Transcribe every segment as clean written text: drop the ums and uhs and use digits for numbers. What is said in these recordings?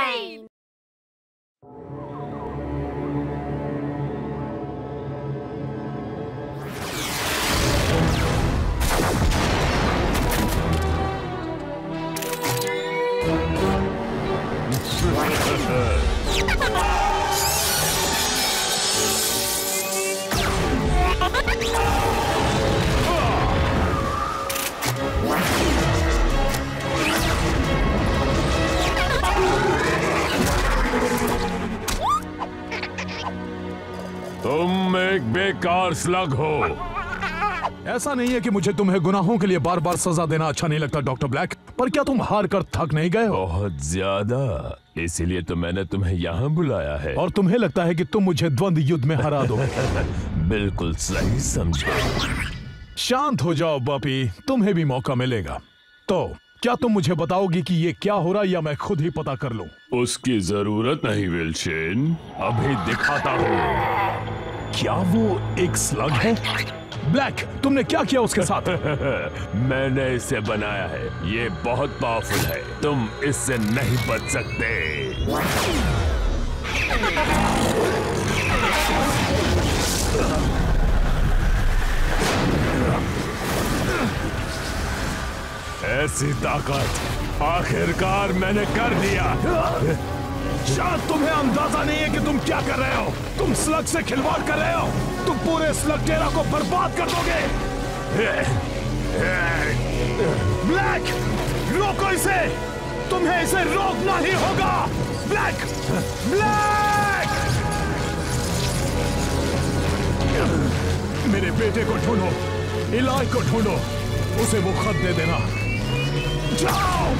Shane! तुम एक बेकार स्लग हो। ऐसा नहीं है कि मुझे तुम्हें गुनाहों के लिए बार बार सजा देना अच्छा नहीं लगता डॉक्टर ब्लैक, पर क्या तुम हार कर थक नहीं गए हो? बहुत ज्यादा, इसीलिए तो मैंने तुम्हें यहाँ बुलाया है। और तुम्हें लगता है कि तुम मुझे द्वंद्व युद्ध में हरा दोगे? बिल्कुल सही समझे। शांत हो जाओ बॉपी, तुम्हें भी मौका मिलेगा। तो क्या तुम मुझे बताओगी कि ये क्या हो रहा है या मैं खुद ही पता कर लूं? उसकी जरूरत नहीं विल्सन, अभी दिखाता हूँ। क्या वो एक स्लग है? ब्लैक, तुमने क्या किया उसके साथ? मैंने इसे बनाया है, ये बहुत पावरफुल है, तुम इससे नहीं बच सकते। ऐसी ताकत आखिरकार मैंने कर दिया। शायद तुम्हें अंदाजा नहीं है कि तुम क्या कर रहे हो। तुम स्लग से खिलवाड़ कर रहे हो। तुम पूरे स्लग टेरा को बर्बाद कर दोगे। ब्लैक, रोको इसे। तुम्हें इसे रोकना ही होगा। Black, black! मेरे बेटे को ढूंढो, इलाई को ढूंढो, उसे वो खत दे देना। जाओ!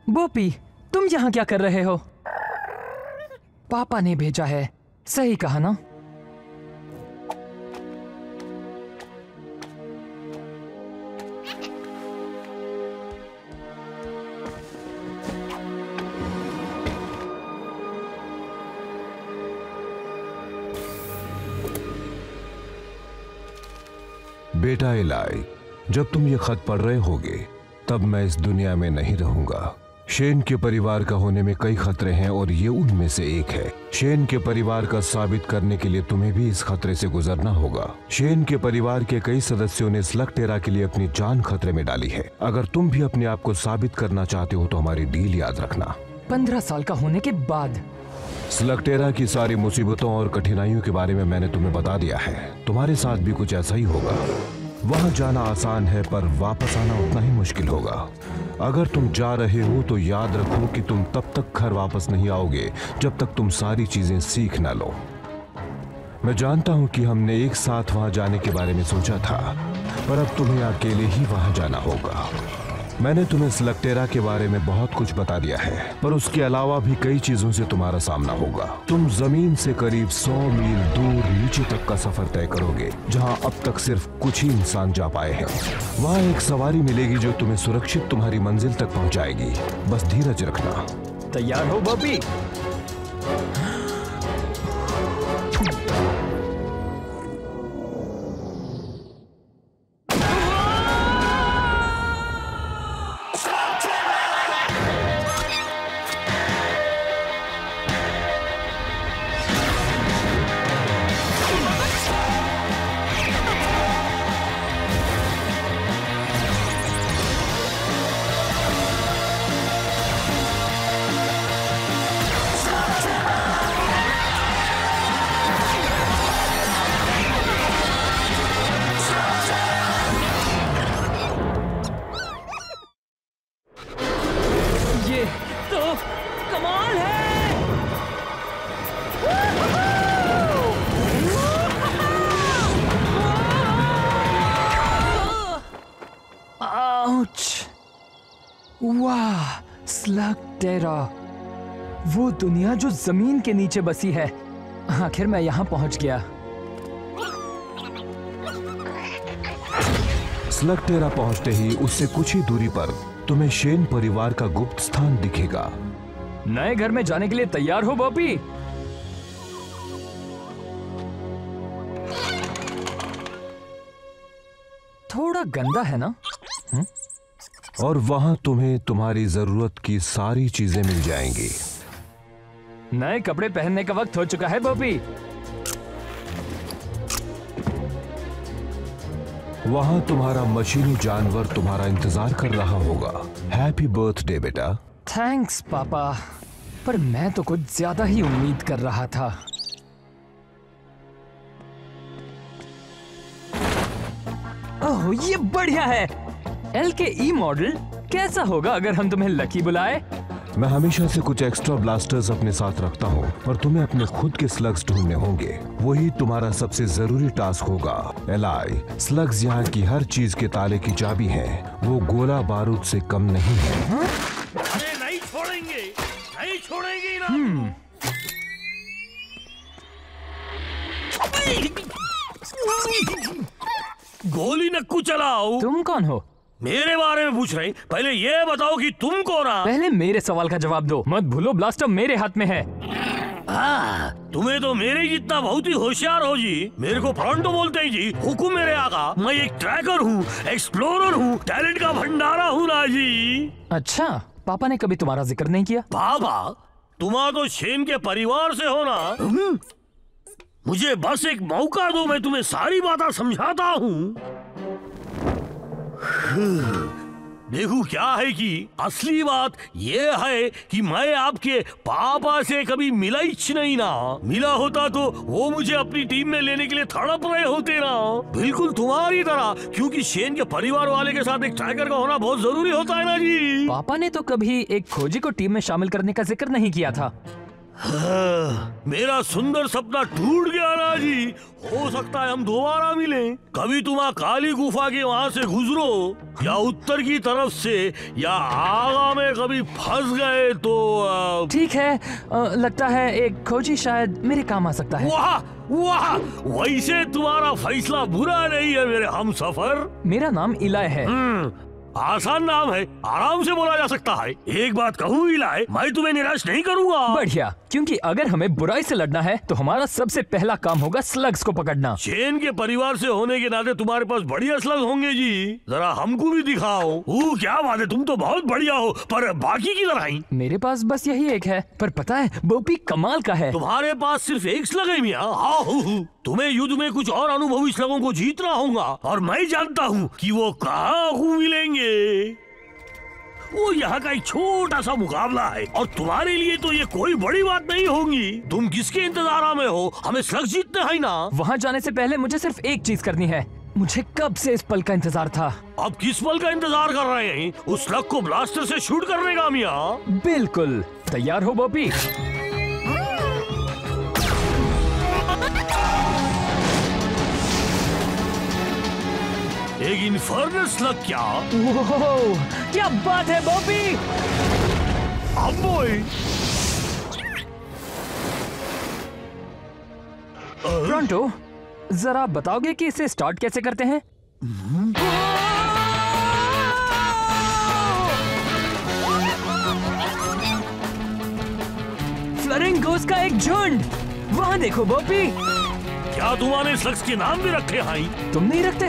बोपी, तुम यहाँ क्या कर रहे हो? पापा ने भेजा है, सही कहा ना? बेटा इलाई, जब तुम ये खत पढ़ रहे होगे तब मैं इस दुनिया में नहीं रहूंगा। शेन के परिवार का होने में कई खतरे हैं और ये उनमें से एक है। शेन के परिवार का साबित करने के लिए तुम्हें भी इस खतरे से गुजरना होगा। शेन के परिवार के कई सदस्यों ने स्लग टेरा के लिए अपनी जान खतरे में डाली है। अगर तुम भी अपने आप को साबित करना चाहते हो तो हमारी डील याद रखना। 15 साल का होने के बाद स्लग टेरा की सारी मुसीबतों और कठिनाइयों के बारे में मैंने तुम्हें बता दिया है। तुम्हारे साथ भी कुछ ऐसा ही होगा। वहां जाना आसान है पर वापस आना उतना ही मुश्किल होगा। अगर तुम जा रहे हो तो याद रखो कि तुम तब तक घर वापस नहीं आओगे जब तक तुम सारी चीजें सीख ना लो। मैं जानता हूं कि हमने एक साथ वहां जाने के बारे में सोचा था, पर अब तुम्हें अकेले ही वहां जाना होगा। मैंने तुम्हें स्लग टेरा के बारे में बहुत कुछ बता दिया है, पर उसके अलावा भी कई चीजों से तुम्हारा सामना होगा। तुम जमीन से करीब 100 मील दूर नीचे तक का सफर तय करोगे, जहां अब तक सिर्फ कुछ ही इंसान जा पाए हैं। वहां एक सवारी मिलेगी जो तुम्हें सुरक्षित तुम्हारी मंजिल तक पहुंचाएगी। बस धीरज रखना। तैयार हो बॉबी? वाह, स्लगटेरा, वो दुनिया जो जमीन के नीचे बसी है। आखिर मैं यहाँ पहुँच गया। स्लगटेरा पहुंचते ही उससे कुछ ही दूरी पर तुम्हें शेन परिवार का गुप्त स्थान दिखेगा। नए घर में जाने के लिए तैयार हो बॉबी? थोड़ा गंदा है ना? और वहां तुम्हें तुम्हारी जरूरत की सारी चीजें मिल जाएंगी। नए कपड़े पहनने का वक्त हो चुका है बॉबी। वहां तुम्हारा मशीनी जानवर तुम्हारा इंतजार कर रहा होगा। हैप्पी बर्थडे बेटा। थैंक्स पापा, पर मैं तो कुछ ज्यादा ही उम्मीद कर रहा था। ओह, ये बढ़िया है। LKE मॉडल कैसा होगा अगर हम तुम्हें लकी बुलाए? मैं हमेशा से कुछ एक्स्ट्रा ब्लास्टर्स अपने साथ रखता हूँ, पर तुम्हें अपने खुद के स्लग्स ढूंढने होंगे। वही तुम्हारा सबसे जरूरी टास्क होगा। एलाई, स्लग्स यहाँ की हर चीज के ताले की चाबी है। वो गोला बारूद से कम नहीं है। अरे नहीं छोड़ेंगे, नहीं छोड़ेंगे ना। गोली नक्कू चलाओ। तुम कौन हो? मेरे बारे में पूछ रहे? पहले ये बताओ कि तुम कौन हो? पहले मेरे सवाल का जवाब दो। मत भूलो ब्लास्टर मेरे हाथ में है। तुम्हें तो मेरे जितना बहुत ही होशियार हो जी। मेरे को फ्रंटो बोलते हैं जी। हुकुम मेरे आका। मैं एक ट्रैकर हूँ, एक्सप्लोरर हूँ, टैलेंट का भंडारा हूँ ना जी। अच्छा, पापा ने कभी तुम्हारा जिक्र नहीं किया? बाबा, तुम्हारा तो शेन के परिवार से हो ना। मुझे बस एक मौका दो, मैं तुम्हें सारी बातें समझाता हूँ। देखो क्या है कि असली बात ये है कि मैं आपके पापा से कभी मिला ही नहीं ना। मिला होता तो वो मुझे अपनी टीम में लेने के लिए तड़प रहे होते ना, बिल्कुल तुम्हारी तरह। क्योंकि शेन के परिवार वाले के साथ एक ट्रैकर का होना बहुत जरूरी होता है ना जी। पापा ने तो कभी एक खोजी को टीम में शामिल करने का जिक्र नहीं किया था। मेरा सुंदर सपना टूट गया ना जी। हो सकता है हम दोबारा मिलें। कभी तुम काली गुफा के वहाँ से गुजरो, या उत्तर की तरफ से, या आगा में कभी फंस गए तो ठीक है, लगता है एक खोजी शायद मेरे काम आ सकता है। वाह वाह, वैसे तुम्हारा फैसला बुरा नहीं है मेरे हमसफर। मेरा नाम इलाय है। आसान नाम है, आराम से बोला जा सकता है। एक बात कहूँ इलाय, मैं तुम्हें निराश नहीं करूँगा। बढ़िया, क्योंकि अगर हमें बुराई से लड़ना है तो हमारा सबसे पहला काम होगा स्लग्स को पकड़ना। शेन के परिवार से होने के नाते तुम्हारे पास बढ़िया स्लग होंगे जी। जरा हमको भी दिखाओ। क्या बात है, तुम तो बहुत बढ़िया हो, पर बाकी की तरह ही। मेरे पास बस यही एक है, पर पता है बोपी कमाल का है। तुम्हारे पास सिर्फ एक स्लग है मियां। तुम्हें युद्ध में कुछ और अनुभवी स्लगों को जीतना होगा, और मैं जानता हूँ कि वो कहाँ मिलेंगे। वो यहाँ का एक छोटा सा मुकाबला है, और तुम्हारे लिए तो ये कोई बड़ी बात नहीं होगी। तुम किसके इंतजार में हो? हमें स्लग जीतने हैं ना। वहाँ जाने से पहले मुझे सिर्फ एक चीज करनी है। मुझे कब से इस पल का इंतजार था। अब किस पल का इंतजार कर रहे हैं? उस स्लग को ब्लास्टर से शूट करने का मियां। बिल्कुल। तैयार हो बॉबी? एक इन्फर्नल स्लग क्या? ओह, क्या बात है बॉबी! अब फ्रंटो, जरा बताओगे कि इसे स्टार्ट कैसे करते हैं? फ्लरिंगोस का एक झुंड! वहाँ देखो बॉबी! क्या तुम्हारे स्लग्स के नाम भी रखे हैं? तुम नहीं रखते?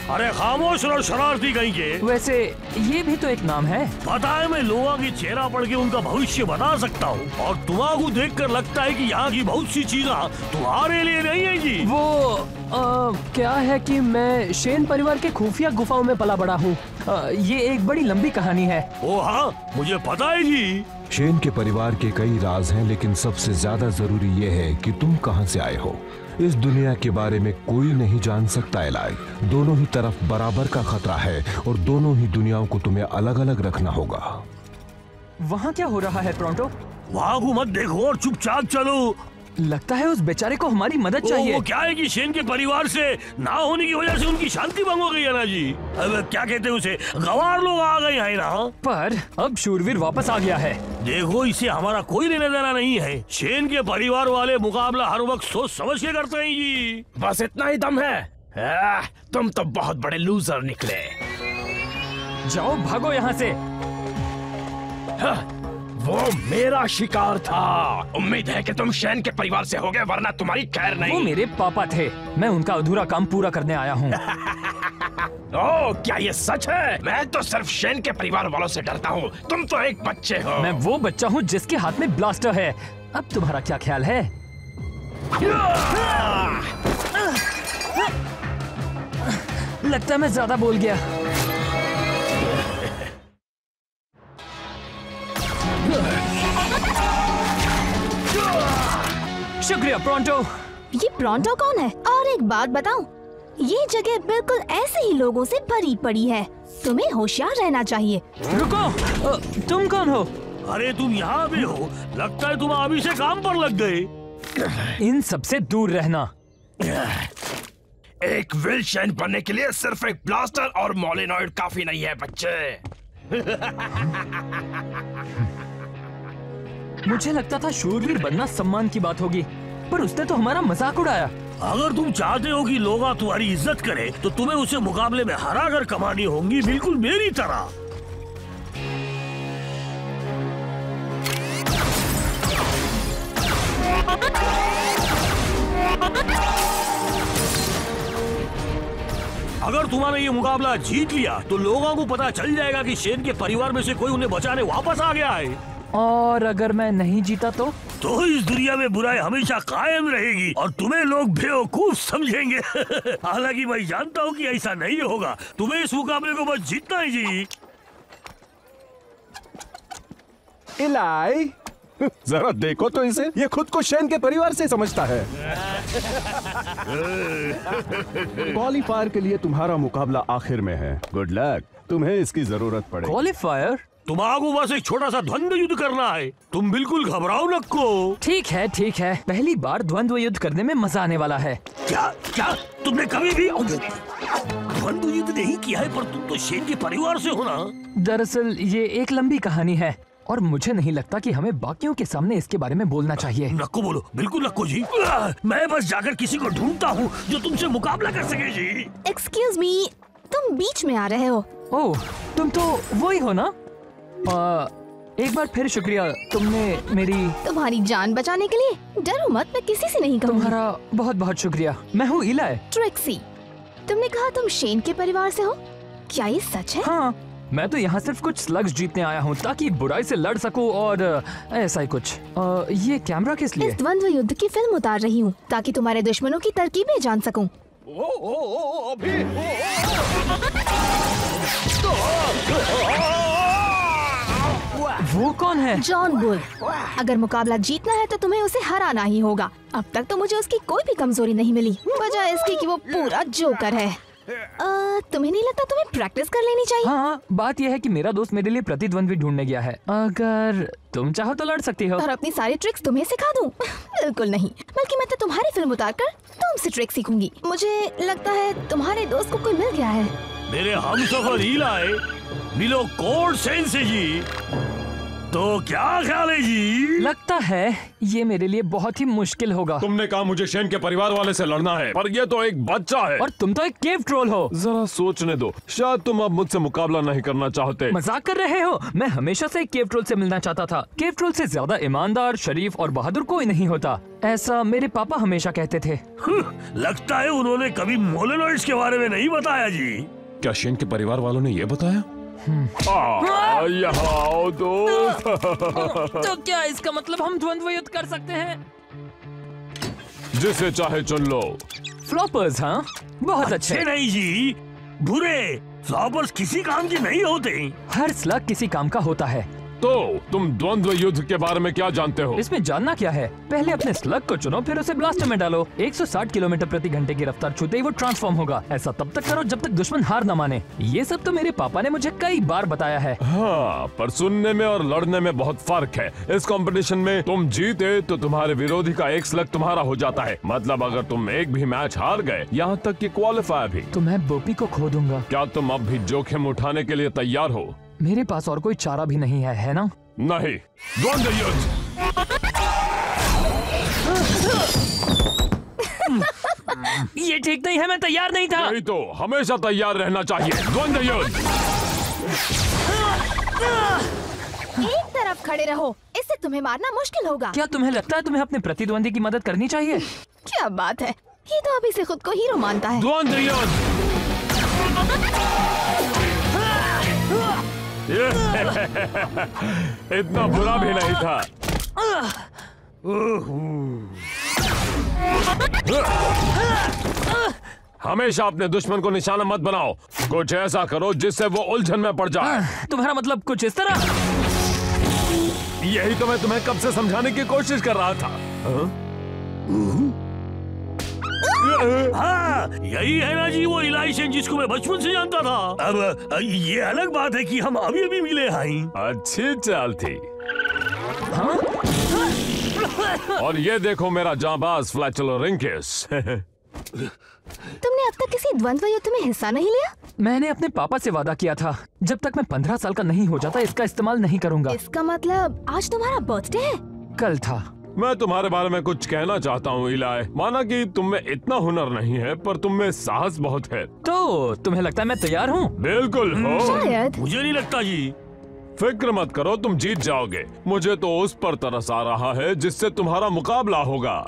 अरे खामोश रहो शरारती कहीं के। वैसे ये भी तो एक नाम है। पता है, मैं लोगों की चेहरा पढ़ के उनका भविष्य बता सकता हूँ, और तुम्हारा देखकर लगता है कि यहाँ की बहुत सी चीजें तुम्हारे लिए नहीं है जी। वो क्या है कि मैं शेन परिवार के खुफिया गुफाओं में पला बड़ा हूँ। ये एक बड़ी लंबी कहानी है। ओ हाँ, मुझे पता है जी। शेन के परिवार के कई राज हैं, लेकिन सबसे ज्यादा जरूरी ये है कि तुम कहां से आए हो। इस दुनिया के बारे में कोई नहीं जान सकता एलाई। दोनों ही तरफ बराबर का खतरा है, और दोनों ही दुनियाओं को तुम्हें अलग अलग रखना होगा। वहाँ क्या हो रहा है फ्रंटो? वहाँ को मत देखो और चुपचाप चलो। लगता है उस बेचारे को हमारी मदद चाहिए। वो क्या है कि शेन के परिवार से ना होने की वजह से उनकी शांति भंग हो गई है ना जी। अब क्या कहते हैं उसे, गवार लोग आ गए हैं ना। पर अब शूरवीर वापस आ गया है। देखो, इससे हमारा कोई लेना देना नहीं है। शेन के परिवार वाले मुकाबला हर वक्त सोच समझ के करते हैं जी। बस इतना ही दम है। तुम तो बहुत बड़े लूजर निकले। जाओ भागो यहाँ से। वो मेरा शिकार था। उम्मीद है कि तुम शेन के परिवार से होगे, वरना तुम्हारी खैर नहीं। वो मेरे पापा थे, मैं उनका अधूरा काम पूरा करने आया हूँ। ओह, क्या ये सच है? मैं तो सिर्फ शेन के परिवार वालों से डरता हूँ। तुम तो एक बच्चे हो। मैं वो बच्चा हूँ जिसके हाथ में ब्लास्टर है। अब तुम्हारा क्या ख्याल है? लगता है मैं ज्यादा बोल गया। शुक्रिया प्रोंटो। ये प्रोंटो कौन है? और एक बात बताऊं, ये जगह बिल्कुल ऐसे ही लोगों से भरी पड़ी है। तुम्हें होशियार रहना चाहिए। रुको, तुम कौन हो? अरे तुम यहाँ भी हो? लगता है तुम अभी से काम पर लग गए। इन सबसे दूर रहना। एक विल शेन बनने के लिए सिर्फ एक ब्लास्टर और मोलिनॉइड काफी नहीं है बच्चे। मुझे लगता था शूरवीर बनना सम्मान की बात होगी, पर उसने तो हमारा मजाक उड़ाया। अगर तुम चाहते हो कि लोग तुम्हारी इज्जत करें, तो तुम्हें उसे मुकाबले में हरा कर कमानी होंगी, बिल्कुल मेरी तरह। अगर तुम्हारे ये मुकाबला जीत लिया तो लोगों को पता चल जाएगा कि शेन के परिवार में से कोई उन्हें बचाने वापस आ गया है। और अगर मैं नहीं जीता तो इस दुनिया में बुराई हमेशा कायम रहेगी और तुम्हें लोग बेवकूफ समझेंगे। हालांकि मैं जानता हूँ कि ऐसा नहीं होगा। तुम्हें इस मुकाबले को बस जीतना ही जी। इलाई, जरा देखो तो इसे, ये खुद को शेन के परिवार से समझता है। क्वालीफायर के लिए तुम्हारा मुकाबला आखिर में है। गुड लक, तुम्हें इसकी जरूरत पड़ेगी। क्वालीफायर? तुम्हारा बस एक छोटा सा द्वंद्व युद्ध करना है। तुम बिल्कुल घबराओ नको। ठीक है ठीक है, पहली बार द्वंद्व युद्ध करने में मजा आने वाला है। क्या क्या तुमने कभी भी द्वंद्व युद्ध नहीं किया है? पर तुम तो शेन के परिवार से हो ना। दरअसल ये एक लंबी कहानी है और मुझे नहीं लगता कि हमें बाकियों के सामने इसके बारे में बोलना चाहिए। नको बोलो, बिल्कुल नको जी। मैं बस जाकर किसी को ढूंढता हूँ जो तुमसे मुकाबला कर सके जी। एक्सक्यूज मी, तुम बीच में आ रहे हो। ओह, तुम तो वही हो ना? एक बार फिर शुक्रिया, तुमने मेरी तुम्हारी जान बचाने के लिए। डरो मत, मैं किसी से नहीं कहूँगी। तुम्हारा बहुत बहुत शुक्रिया। मैं हूँ इलाई। ट्रिक्सी, तुमने कहा तुम शेन के परिवार से हो, क्या ये सच है? हाँ, मैं तो यहाँ सिर्फ कुछ स्लग्स जीतने आया हूँ ताकि बुराई से लड़ सकूँ और ऐसा ही कुछ। ये कैमरा किस लिए? इस द्वंद्व युद्ध की फिल्म उतार रही हूँ ताकि तुम्हारे दुश्मनों की तरकीबें जान सकूँ। वो कौन है? John bull. अगर मुकाबला जीतना है तो तुम्हें उसे हराना ही होगा। अब तक तो मुझे उसकी कोई भी कमजोरी नहीं मिली, वजह इसकी कि वो पूरा जोकर है। तुम्हें नहीं लगता तुम्हें प्रैक्टिस कर लेनी चाहिए? हाँ, बात यह है कि मेरा दोस्त मेरे लिए प्रतिद्वंद्वी ढूंढने गया है। अगर तुम चाहो तो लड़ सकती हो। और अपनी सारी ट्रिक्स तुम्हें सिखा दूं? बिल्कुल नहीं, बल्कि मैं तो तुम्हारी फिल्म उतारकर तुमसे ट्रिक सीखूंगी। मुझे लगता है तुम्हारे दोस्त को कोई मिल गया है। मेरे हमसफर इलाई, मिलो कोड सेन से जी। तो क्या ख्याल है जी? लगता है ये मेरे लिए बहुत ही मुश्किल होगा। तुमने कहा मुझे शेन के परिवार वाले से लड़ना है, पर ये तो एक बच्चा है। और तुम तो एक केव ट्रोल हो। जरा सोचने दो, शायद तुम अब मुझसे मुकाबला नहीं करना चाहते। मजाक कर रहे हो? मैं हमेशा से एक केव ट्रोल से मिलना चाहता था। केव ट्रोल से ज्यादा ईमानदार, शरीफ और बहादुर कोई नहीं होता, ऐसा मेरे पापा हमेशा कहते थे। लगता है उन्होंने कभी मोलेनॉइड्स के बारे में नहीं बताया जी। क्या शेन के परिवार वालों ने ये बताया? यहाँ आओ दोस्त। तो क्या इसका मतलब हम द्वंद्व युद्ध कर सकते हैं? जिसे चाहे चुन लो। फ्लॉपर्स? हाँ, बहुत अच्छे। नहीं जी, बुरे। फ्लॉपर्स किसी काम के नहीं होते। हर स्लग किसी काम का होता है। तो तुम द्वंद्व युद्ध के बारे में क्या जानते हो? इसमें जानना क्या है? पहले अपने स्लग को चुनो, फिर उसे ब्लास्टर में डालो। 160 किलोमीटर प्रति घंटे की रफ्तार छूते ही वो ट्रांसफॉर्म होगा। ऐसा तब तक करो जब तक दुश्मन हार न माने। ये सब तो मेरे पापा ने मुझे कई बार बताया है। हाँ, पर सुनने में और लड़ने में बहुत फर्क है। इस कंपटीशन में तुम जीते तो तुम्हारे विरोधी का एक स्लग तुम्हारा हो जाता है। मतलब अगर तुम एक भी मैच हार गए, यहाँ तक कि क्वालिफाई भी, तो मैं बोपी को खो दूंगा। क्या तुम अब भी जोखिम उठाने के लिए तैयार हो? मेरे पास और कोई चारा भी नहीं है ना? नहीं। द्वंद्व युद्ध। ये ठीक नहीं है, मैं तैयार नहीं था। नहीं तो हमेशा तैयार रहना चाहिए। द्वंद्व युद्ध। एक तरफ खड़े रहो, इससे तुम्हें मारना मुश्किल होगा। क्या तुम्हें लगता है तुम्हें अपने प्रतिद्वंदी की मदद करनी चाहिए? क्या बात है, ये तो अभी से खुद को हीरो मानता है। द्वंद्व युद्ध। इतना बुरा भी नहीं था। हमेशा अपने दुश्मन को निशाना मत बनाओ। कुछ ऐसा करो जिससे वो उलझन में पड़ जाए। तुम्हारा मतलब कुछ इस तरह? यही तो मैं तुम्हें कब से समझाने की कोशिश कर रहा था। हाँ, यही है ना जी वो इलाई सेन जिसको मैं बचपन से जानता था। अब ये अलग बात है कि हम अभी अभी मिले हैं। अच्छी चाल थी। हाँ? और ये देखो मेरा जांबाज फ्लैचुलो रिंकेस। तुमने अब तक किसी द्वंद्व युद्ध में हिस्सा नहीं लिया? मैंने अपने पापा से वादा किया था, जब तक मैं 15 साल का नहीं हो जाता इसका इस्तेमाल नहीं करूंगा। इसका मतलब आज तुम्हारा बर्थडे है? कल था। मैं तुम्हारे बारे में कुछ कहना चाहता हूँ इलाई। माना कि तुम में इतना हुनर नहीं है, पर तुम में साहस बहुत है। तो तुम्हें लगता है मैं तैयार हूँ? बिल्कुल हो। शायद। मुझे नहीं लगता जी। फिक्र मत करो, तुम जीत जाओगे। मुझे तो उस पर तरस आ रहा है जिससे तुम्हारा मुकाबला होगा।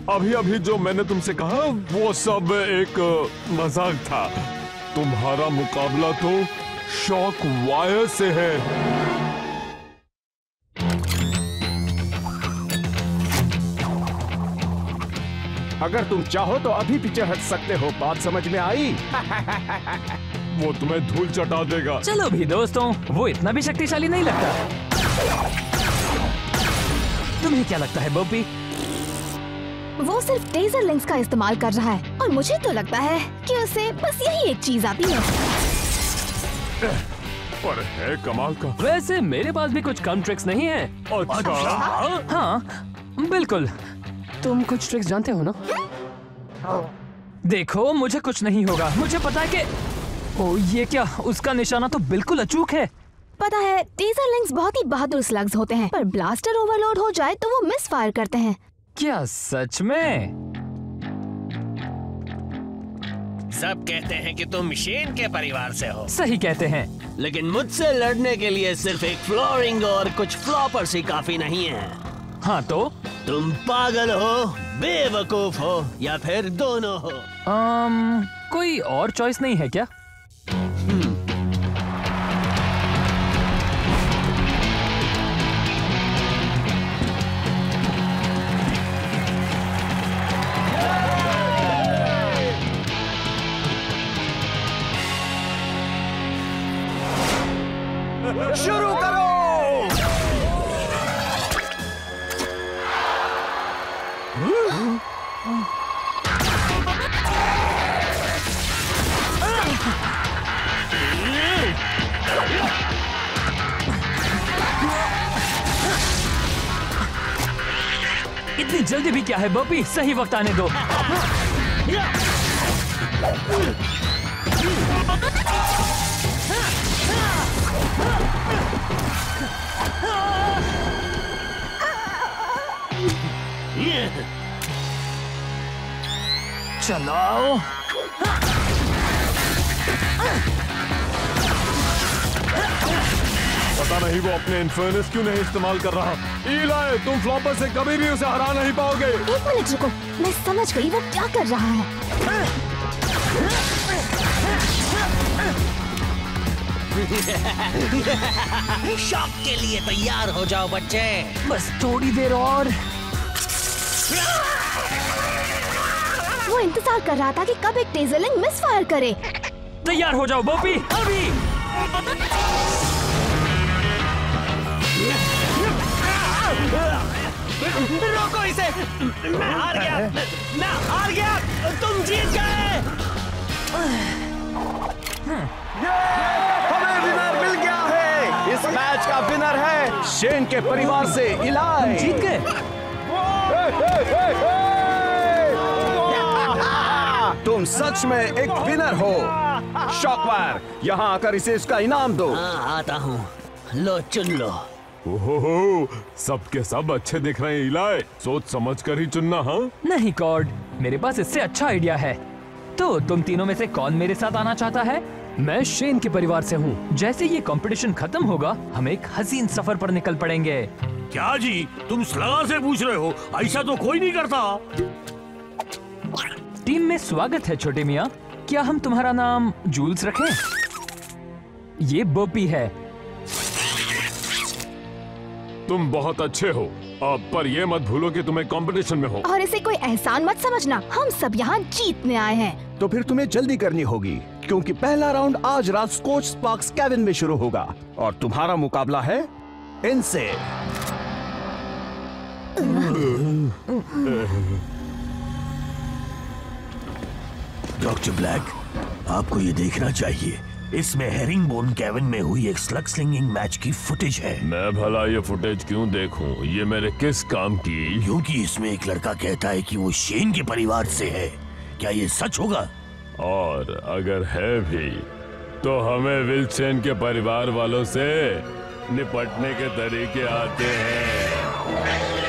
अभी अभी जो मैंने तुमसे कहा वो सब एक मजाक था। तुम्हारा मुकाबला तो शॉक वायर से है। अगर तुम चाहो तो अभी पीछे हट सकते हो। बात समझ में आई? वो तुम्हें धूल चटा देगा। चलो भी दोस्तों, वो इतना भी शक्तिशाली नहीं लगता। तुम्हें क्या लगता है बोपी? वो सिर्फ टेजर लिंक्स का इस्तेमाल कर रहा है और मुझे तो लगता है कि उसे बस यही एक चीज आती है। पर है कमाल का। वैसे मेरे पास भी कुछ कम ट्रिक्स नहीं है। अच्छा। हाँ बिल्कुल। तुम कुछ ट्रिक्स जानते हो ना? देखो मुझे कुछ नहीं होगा। मुझे पता है कि ओ ये क्या, उसका निशाना तो बिल्कुल अचूक है। पता है टेजर लिंक्स बहुत ही बहादुर स्लग्स होते हैं, पर ब्लास्टर ओवरलोड हो जाए तो वो मिस फायर करते हैं। क्या सच में? सब कहते हैं कि तुम शेन के परिवार से हो। सही कहते हैं। लेकिन मुझसे लड़ने के लिए सिर्फ एक फ्लोरिंग और कुछ फ्लॉपर्स ही काफी नहीं है। हाँ तो? तुम पागल हो, बेवकूफ हो या फिर दोनों हो। कोई और चॉइस नहीं है क्या? शुरू करो। इतनी जल्दी भी क्या है बोपी, सही वक्त आने दो। चलाओ। पता नहीं वो अपने इन्फर्नस क्यों नहीं इस्तेमाल कर रहा। इलाई, तुम फ्लॉपर से कभी भी उसे हरा नहीं पाओगे। 1 मिनट रुको, मैं समझ गई वो क्या कर रहा है। शॉक के लिए तैयार हो जाओ बच्चे। बस थोड़ी देर और। वो वो इंतजार कर रहा था कि कब एक टेजरलिंग मिस फायर करे। तैयार हो जाओ बोपी, अभी। रोको इसे। मैं हार गया, मैं हार गया, तुम जीत गए। हमें विनर मिल गया है। इस मैच का विनर है शेन के परिवार से इलाई। जीत गए। तुम सच में एक विनर हो। शॉकवायर, यहाँ आकर इसे इसका इनाम दो। हाँ, आता हूँ। लो, चुन लो। ओहो, सबके सब अच्छे दिख रहे हैं इलाई। सोच समझ कर ही चुनना। हाँ नहीं कॉर्ड, मेरे पास इससे अच्छा आइडिया है। तो तुम तीनों में से कौन मेरे साथ आना चाहता है? मैं शेन के परिवार से हूँ। जैसे ये कंपटीशन खत्म होगा, हम एक हसीन सफर पर निकल पड़ेंगे। क्या जी, तुम स्लगर से पूछ रहे हो? ऐसा तो कोई नहीं करता। टीम में स्वागत है छोटे मियाँ। क्या हम तुम्हारा नाम जूल्स रखें? ये बोपी है। तुम बहुत अच्छे हो, पर ये मत भूलो कि तुम एक कंपटीशन में हो। और इसे कोई एहसान मत समझना, हम सब यहाँ जीतने आए हैं। तो फिर तुम्हें जल्दी करनी होगी, क्योंकि पहला राउंड आज रात स्कॉच स्पार्क्स केबिन में शुरू होगा और तुम्हारा मुकाबला है इनसे। डॉक्टर ब्लैक, आपको ये देखना चाहिए। इसमें हेरिंगबोन केबिन में हुई एक स्लग स्लिंगिंग मैच की फुटेज है। मैं भला ये फुटेज क्यों देखूं? ये मेरे किस काम की? क्योंकि इसमें एक लड़का कहता है कि वो शेन के परिवार से है। क्या ये सच होगा? और अगर है भी, तो हमें विल शेन के परिवार वालों से निपटने के तरीके आते हैं।